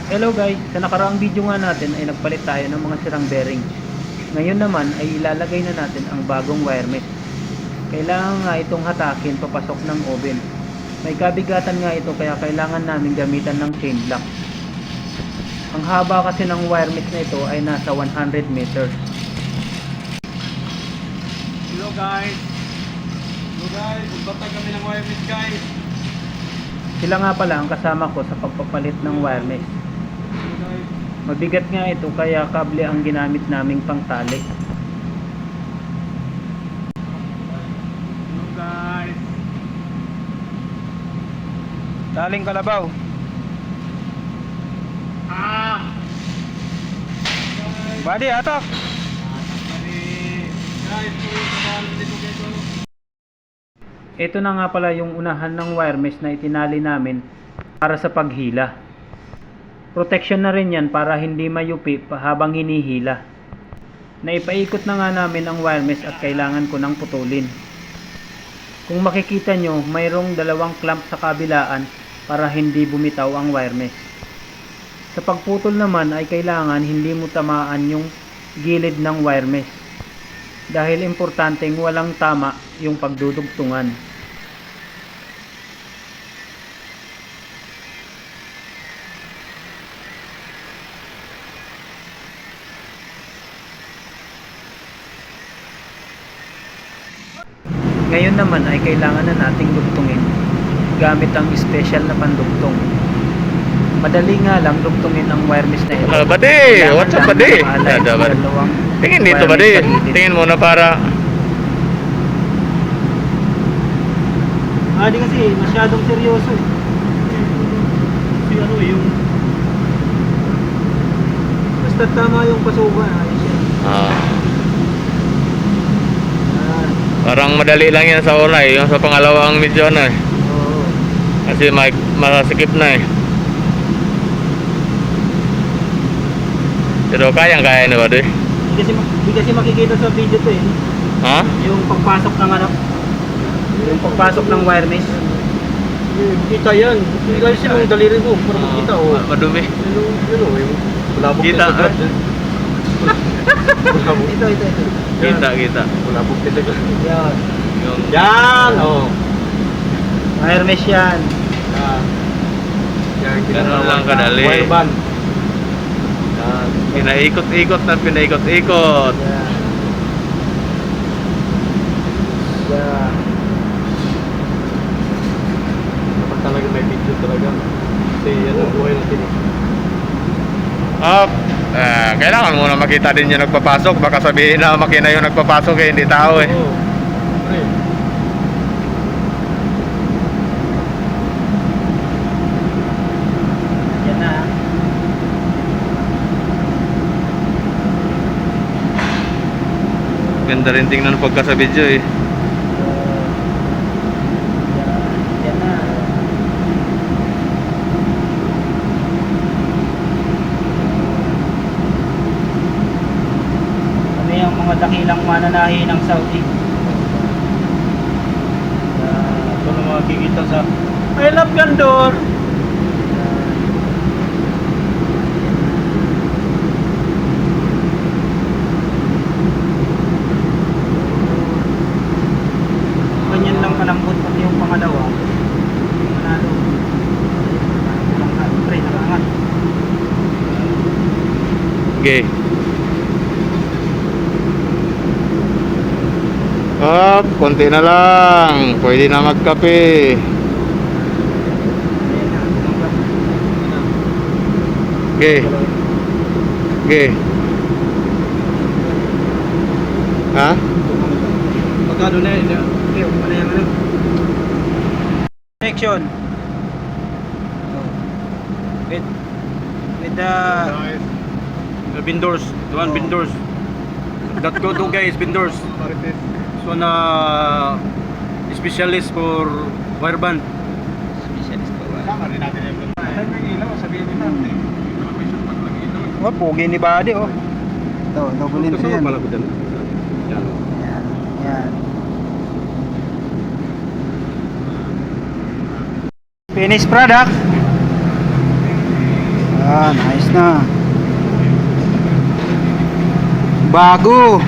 Hello guys, sa nakaraang video nga natin ay nagpalit tayo ng mga sirang bearing. Ngayon naman ay ilalagay na natin ang bagong wire mesh. Kailangan nga itong hatakin papasok ng oven. May kabigatan nga ito kaya kailangan namin gamitan ng chain block. Ang haba kasi ng wire mesh na ito ay nasa 100 meters. Hello guys. Hello guys, magbatay kami ng wire mesh guys. Sila nga pala ang kasama ko sa pagpapalit ng wire mesh. Mabigat nga ito kaya kable ang ginamit naming pangtali. Hello guys. Taling kalabaw. Badi atak. Guys, dito guys. Ito na nga pala yung unahan ng wire mesh na itinali namin para sa paghila. Protection na rin yan para hindi mayupi habang hinihila. Naipaikot na nga namin ang wire mesh at kailangan ko nang putulin. Kung makikita nyo, mayroong dalawang clamp sa kabilaan para hindi bumitaw ang wire mesh. Sa pagputol naman ay kailangan hindi mo tamaan yung gilid ng wire mesh. Dahil importanteng walang tama yung pagdudugtungan. Ngayon naman ay kailangan na nating dugtungin gamit ang special na pandugtong. Madali nga lang dugtungin ang wire mesh na ito. Bade, what's up bade? Ada bade. Tingin dito bade. Tingin muna para Di kasi masyadong seryoso eh. Kasi ano yung basta tama yung pasukan, ayos yan. parang madali lang yan sa una eh. Yung sa pangalawang medyo ano eh. Oo. Kasi masikip na eh. Pero kayang-kaya na bade. Hindi kasi makikita sa video to eh. Ha? Yung pagpasok ng ano, Yung pagpasok ng wire mesh. kita yan. Hindi kasi yung daliri mo para makita oh. Madumi. Yun oh, yung kulabog Kita, na sa ah? glad. Ito. Kita. Kulabog na sa glad. Yan. Yung Yan! Oh. Wire mesh yan. Yan, Ganun lang kadali. Wire band. Yan. pinaikot-ikot na pinaikot-ikot. Yan. Yan. Dapat talaga may video talaga. Kasi yan ang buhay natin eh. Kailangan muna makita din yung nagpapasok. Baka sabihin na makina yung nagpapasok eh, hindi tao eh. Oo. Pre. Yan na. Ganda rin tingnan pagka sa video eh. Yan na. Ano yung mga dakilang mananahi ng Saudi? Ito na makikita sa I love Gandor. Ganyan lang kalambot pati yung pangalawa. Manalo. Pre, nakangat. Okay. Konti na lang. Pwede na magkape. Okay. Okay. Ha? Magkano na yun? Okay, ano yan ano? Connection. With the The Bindors. The one Bindors. That go to guys, Bindors. This one specialist for wire band. specialist po. Sama rin natin yung may ilaw, sabihin din natin. Oh, pogi ni Buddy oh. Ito, double entry yan. Yan. Yan. Yan. Finished product. Yan, ayos na. Bago.